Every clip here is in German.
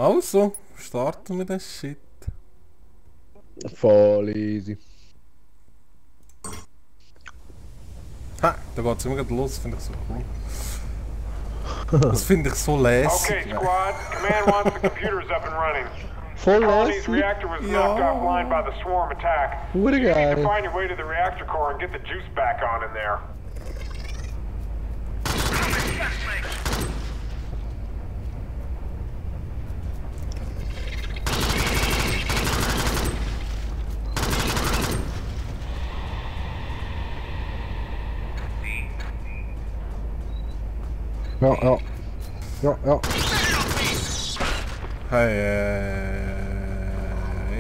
Also, starten wir den Shit. Voll easy. Ha, da geht's immer gerade los, finde ich so cool. Das finde ich so lässig. Okay, squad. Command wants the computers up and running. Voll Colony's lässig. reactor was knocked offline by the swarm attack. Hure You need to geil. find your way to the reactor core and get the juice back on in there. Ja. Hey,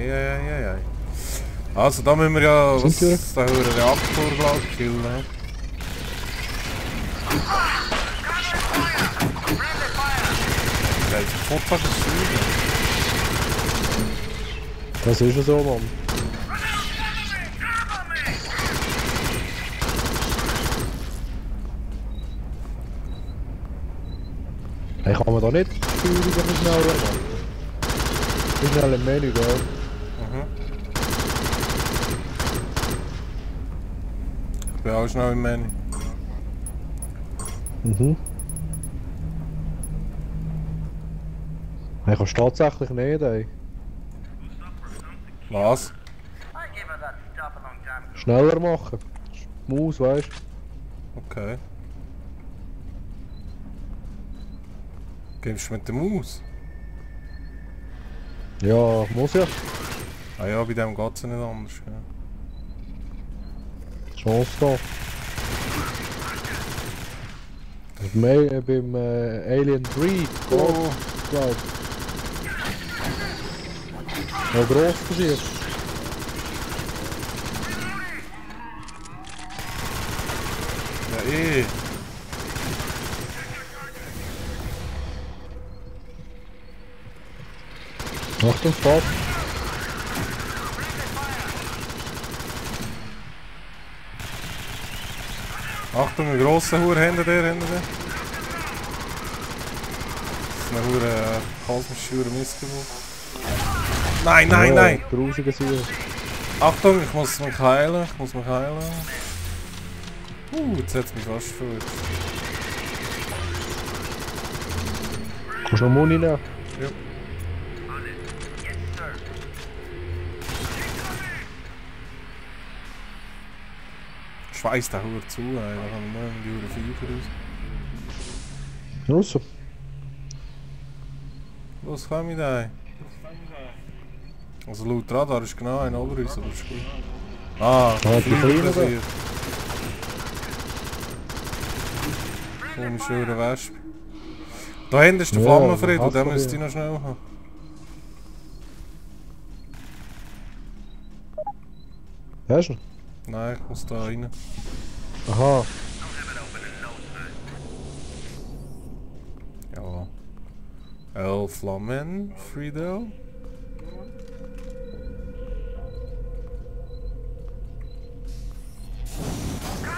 ja. Also, da müssen wir ja Sind wir? den Reaktor, glaube ich, killen. Der ist sofort fast gestorben. Das ist ja so, Mann. Hey, kann man da nicht viel schneller machen? Wie schnell im Menü, gell? Ich bin auch schnell im Menü. Hey, kannst du tatsächlich nicht, ey. Was? Schneller machen. Maus, weißt du? Okay. Gehst du mit der Maus? Ja, muss ja. Ah ja, bei dem geht es ja nicht anders. Ja. Chance da. Beim Alien 3 geht, glaub ich. Ja, gross passiert. Ja, eh. Achtung, Stopp. Achtung, ein grosser Hure hinter dir. Das ist eine Hure kosmische Missgeburt. Nein! Grusige Sache. Achtung, ich muss mich heilen. Jetzt hat es mich fast verwirrt. Kannst du noch Muni nehmen? Ja. Schweiß den Hure zu, ey. Da kann man die Hure Viecher raus. Raus. Was kann ich da? Also laut Radar ist genau einer über uns, aber ist gut. Ah, die Kleine da. Komische Hure Wespe. Da hinten ist der Ja, Flammenfried und hat's den doch müsste ich hier. noch schnell haben. Hast du ihn? Nein, ich muss da rein. Aha. Ja. El Flammen, Friedel.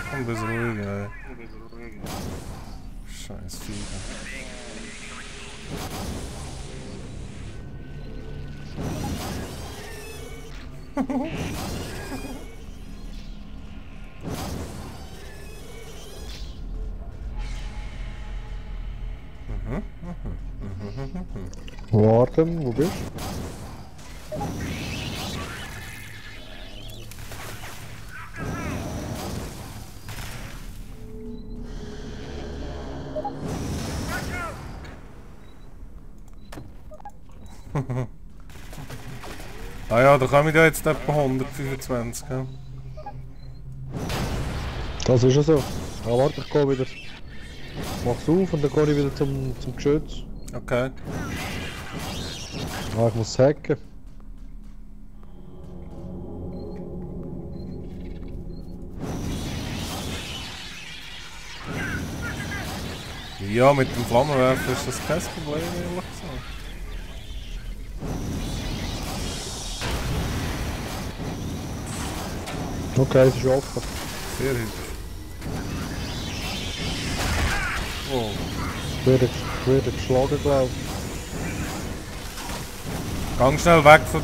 Komm, ein bisschen ruhiger, ey. Scheiß Viecher. Warten, wo bist Ah ja, da komme ich da jetzt etwa 125, ja. Das ist ja so. Ah, warte, ich gehe wieder. Mach's auf und dann gehe ich wieder zum Geschütz. Okay. Ah, ich muss hacken. Ja, mit dem Flammenwerfer ist das kein Problem, ehrlich gesagt. Okay, es ist offen. Sehr hübsch. Oh. Ich werde geschlagen, glaube ich. Gang schnell weg von...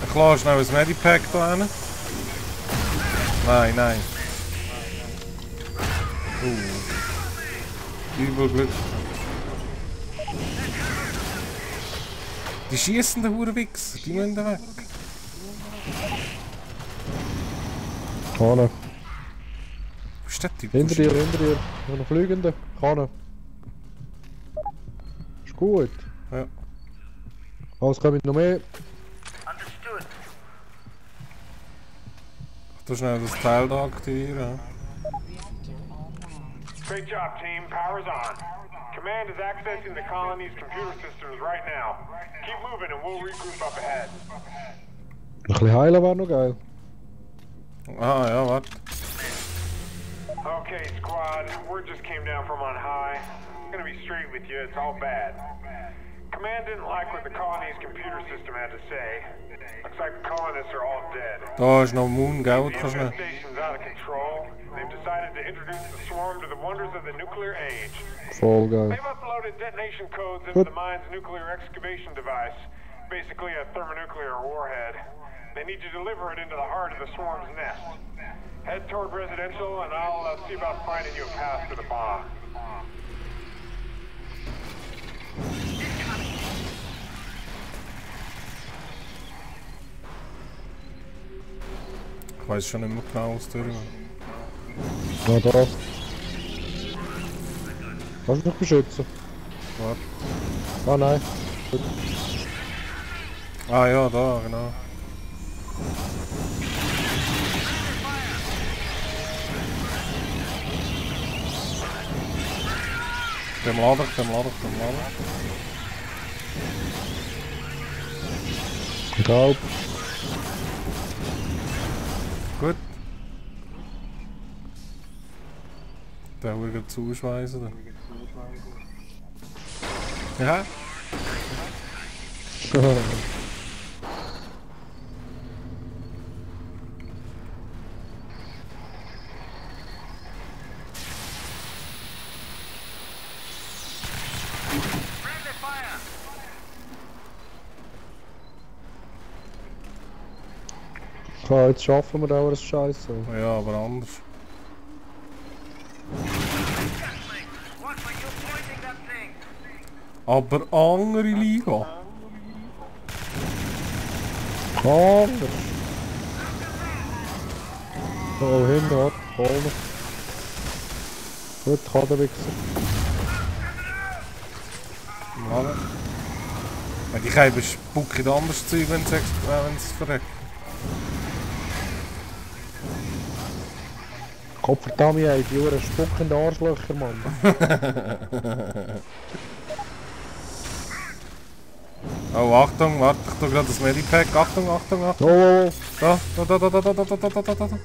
Ich lasse schnell ein Medipack da hin. Nein, nein. Übel Glück. Die schießen den Hurenwichser, die müssen weg. Kanne. Wo ist der Typ? Hinter dir, hinter dir. Noch ein Fliegender. Kanne. Ist gut. Ja. Was kommen noch mehr? Ich tu schnell das Teil da aktivieren. Great job, team. Power's on. Command is accessing the colony's computer systems right now. Keep moving and we'll regroup up ahead. Ein bisschen heilen wäre noch geil. Ah ja, warte. Okay, squad. Word just came down from on high. I'm gonna be straight with you. It's all bad. Command didn't like what the colony's computer system had to say. Looks like the colonists are all dead. Da ist noch Moon, gell? The Kannst du nicht. infestation's out of control. They've decided to introduce the swarm to the wonders of the nuclear age. Voll geil. They've uploaded detonation codes into the mine's nuclear excavation device. Basically a thermonuclear warhead. They need to deliver it into the heart of the swarm's nest. Head toward residential and I'll see about finding you a path to the bomb. Ich weiß schon nicht mehr genau, was durch. Ja, da. Kannst du dich beschützen? Warte. Ah nein. Ah ja, da, genau. Beim Laden, beim Laden, beim Laden. Ich glaub. Gut. Der will zuschweißen. Ja. Ja, jetzt schaffen wir da das Scheiße. Ja, aber anders. Aber andere Liga. Anders. Oh, hinten hat vorne. Gut, kann der Wichser. Laden. Ja, die können spucken anders Zeug, wenn es verreckt. Kopfverdammt, ey, die Uhren spuckende Arschlöcher, Mann. Oh, Achtung, warte, ich tu gerade das Medipack. Achtung, Achtung, Achtung. Oh, Da, da, da, da, da, da, da, da, da, da, da.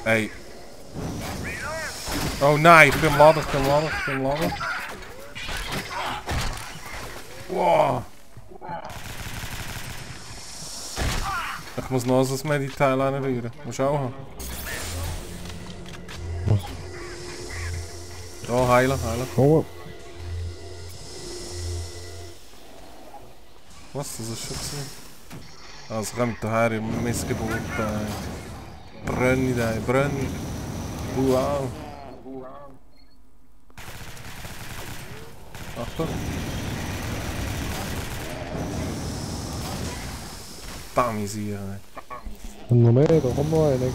Ey. Oh nein, ich bin am Laden, ich bin am Laden, ich bin am Laden. Wow. Ich muss noch so ein Mediteil reinrühren. Musst du auch haben. Da, heilen, heilen. oh. Was? Das ist schon gesehen. Also kommt daher im Missgebot. Brönni da, Brönni. Wow. Achtung. Dammi sie. Und noch mehr, da kommt noch einer.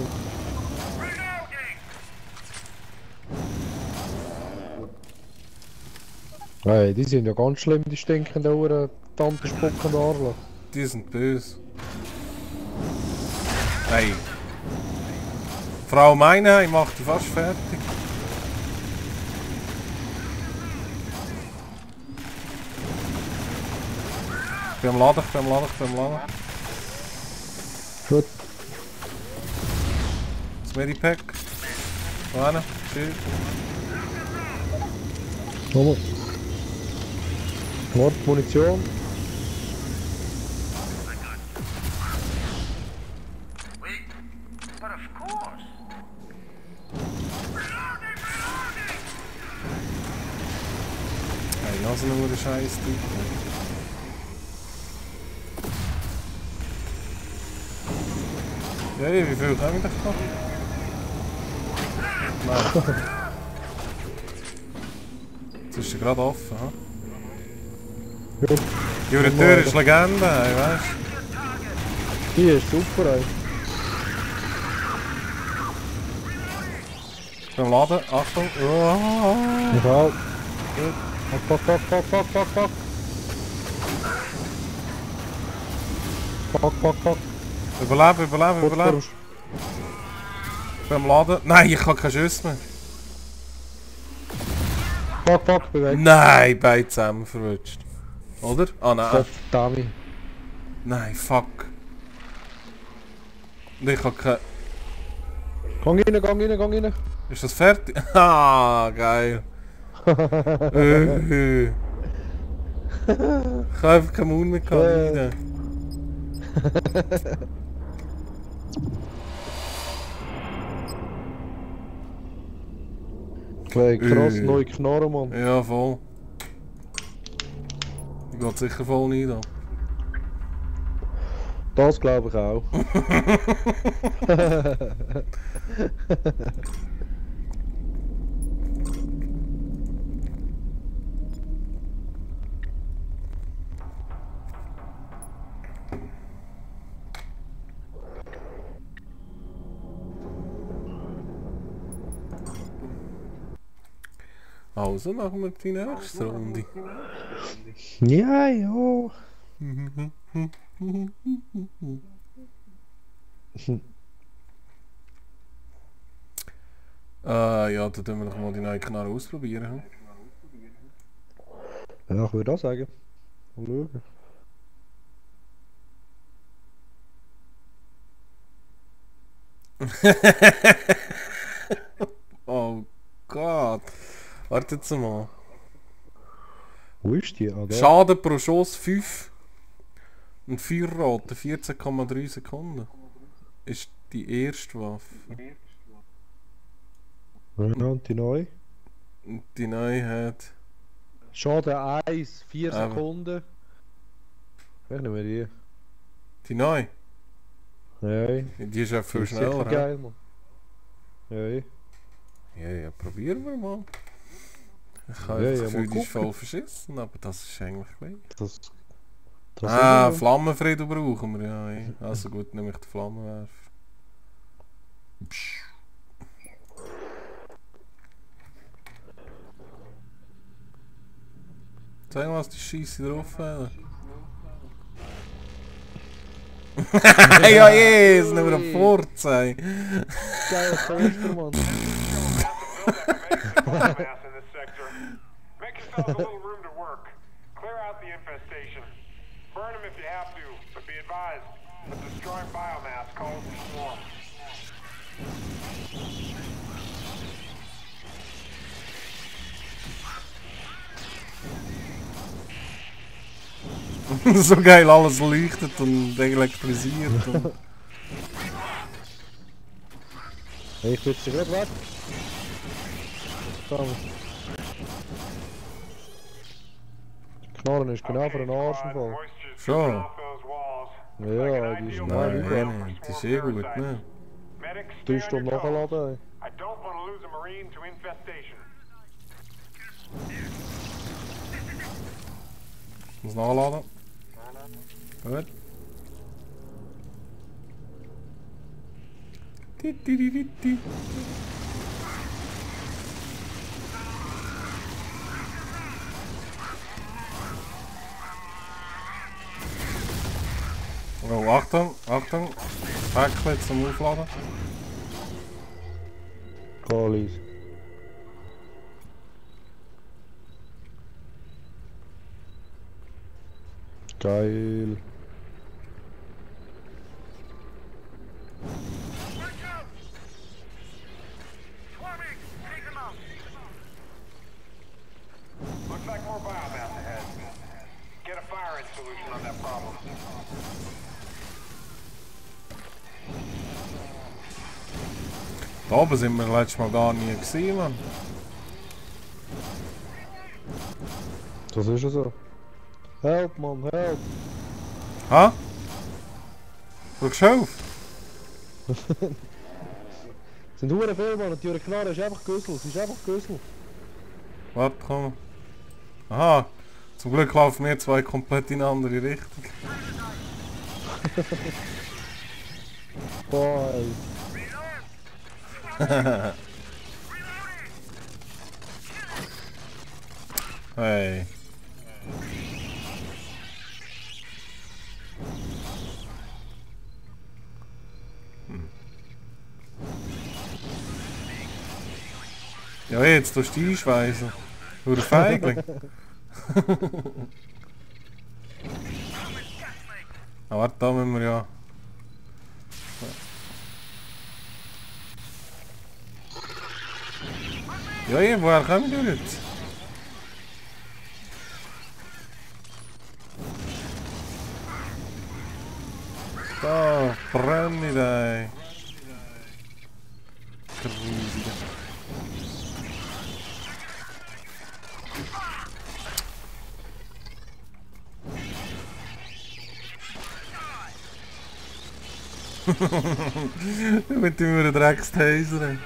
Hey, die sind ja ganz schlimm, die stinkenden Uhren, Tante spuckende Arschloch. Die sind böse. Hey. Frau meine, ich mach die fast fertig. Ich bin am Laden, ich bin am Laden, ich bin am Laden. Gut. Das Medipack. Da rein. Tschüss. Nochmal. Warte, Munition. so einen scheiß Typ. Ja, wie viel haben wir denn noch? Nein. Jetzt ist er gerade offen, ha? Ja. Die Tür ist Legende, ey, weißt du? Die ist super, ey. Beim Laden, Achtung. Oh. Ich auch. Fuck. Fuck. Überleben. Beim Laden. Nein, ich habe keine Schuss mehr. Fuck, bewegt. Nein, beide zusammen verwünscht. Oder? Ah, nein. Verdammt. Nein, fuck. Ich habe keine... Gang rein. Ist das fertig? Ah, geil. Ich habe einfach keinen Mund mehr gehabt. Krass, neue Knarre, Mann. Ja, voll. Die geht sicher voll nicht an. Das glaube ich auch. Also machen wir die nächste Runde. Ja, ja. Ja, dann tun wir doch mal die neue Knarre ausprobieren. Ja, ich würde auch sagen. Mal schauen. Oh Gott. Warte jetzt mal. Wo ist die? Ah, da. Schaden pro Schuss 5. Und Feuerrate 14,3 Sekunden. Ist die erste Waffe. Ja, und die neue? Und die neue hat... Schaden 1, 4 Sekunden. Ich nehme die. Die neue? Ja. Die ist ja viel Die ist schneller. sicher geil, Mann. Ja. Ja, probieren wir mal. Ich habe Ja, das ja, Gefühl, mal die ist voll gucken. verschissen, aber das ist eigentlich gleich. Das Ah, ist Flammenfriede brauchen wir, ja. Also gut, nehme ich den Flammenwerfer. Psch. Zeig mal, was die Scheisse drauf haben. Ja, yes, nehmen wir einen Furz, ey. Geiler Poster, Mann. Biomass in this sector. Make yourselves a little room to work. Clear out the infestation. Burn them if you have to, but be advised that destroying biomass calls the swarm. So geil, alles leuchtet und elektrisiert. Und Ich bin sie gerade weg. Komm. Die Knarre ist genau für den Arschenfall. schon. Ja, die ist Nein, nein, nein, das ist eh gut, ne? 3 Stunden nachladen, ey. I don't want to lose a Marine to infestation. Ich muss nachladen. Gut. Ti. Oh, Achtung. Päckchen zum Aufladen. Gallis. Geil. Looks like more biomass ahead. Get a firing solution on that problem. Da oben sind wir letztes Mal gar nie gewesen, Mann. Das ist ja so. Help, Mann, help! Ha? Schau auf? Es sind hure viele, Mann, und die Knarre ist einfach Güssel, sie ist einfach Güssel. Warte, komm. Aha, zum Glück laufen wir zwei komplett in eine andere Richtung. Boah, ey. Hey. Ja, jetzt tust du einschweißen. Nur ein Feigling. Ah, warte, da müssen wir ja. Ja, woher kommen die jetzt? Da, brenne ich ey. Grusige. Mit dem Dreckstaser.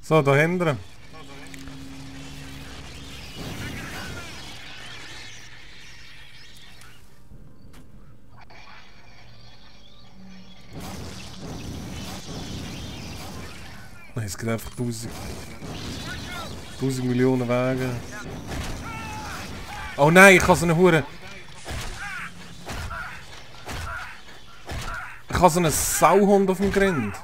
So, da hinten. Es gibt einfach 1000 Millionen Wege. Oh nein, ich kann so eine Hure. Ich habe so einen Sauhund auf dem Grind.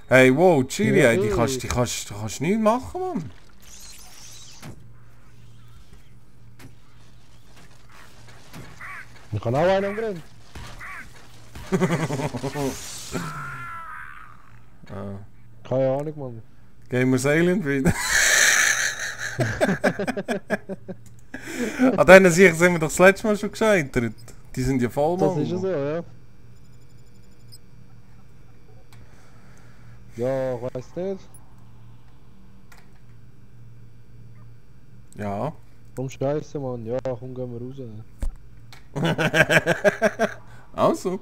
Hey, wow, Chili, Ja, die kannst nicht machen, Mann. Ich kann auch einen am Grind. Keine Ahnung, Mann. Gamers Alien wieder. An denen sind wir doch das letzte Mal schon gescheitert. Die sind ja voll Das Mann. ist ja so, ja. Ja, ich weiß nicht. Ja. Komm Scheiße, Mann. Ja, komm, gehen wir raus. Also.